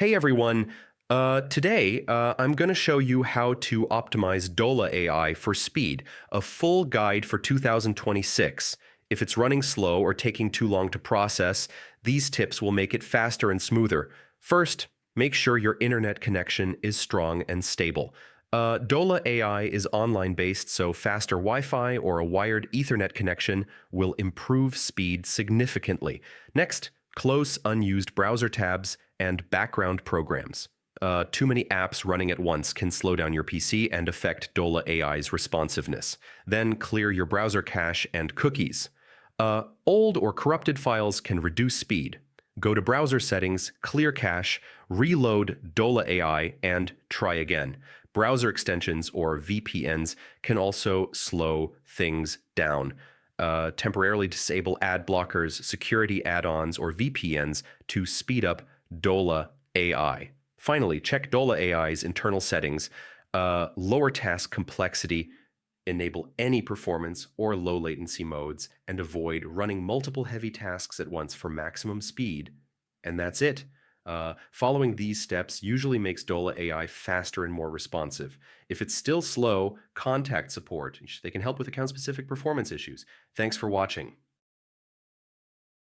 Hey everyone. Today, I'm going to show you how to optimize Dola AI for speed, a full guide for 2026. If it's running slow or taking too long to process, these tips will make it faster and smoother. First, make sure your internet connection is strong and stable. Dola AI is online based, so faster Wi Fi or a wired Ethernet connection will improve speed significantly. Next, close unused browser tabs and background programs. Too many apps running at once can slow down your PC and affect Dola AI's responsiveness. Then clear your browser cache and cookies. Old or corrupted files can reduce speed. Go to browser settings, clear cache, reload Dola AI, and try again. Browser extensions or VPNs can also slow things down. Temporarily disable ad blockers, security add-ons, or VPNs to speed up Dola AI. Finally, check Dola AI's internal settings, lower task complexity, enable any performance or low latency modes, and avoid running multiple heavy tasks at once for maximum speed. And that's it. Following these steps usually makes Dola AI faster and more responsive. If it's still slow, contact support. They can help with account-specific performance issues. Thanks for watching.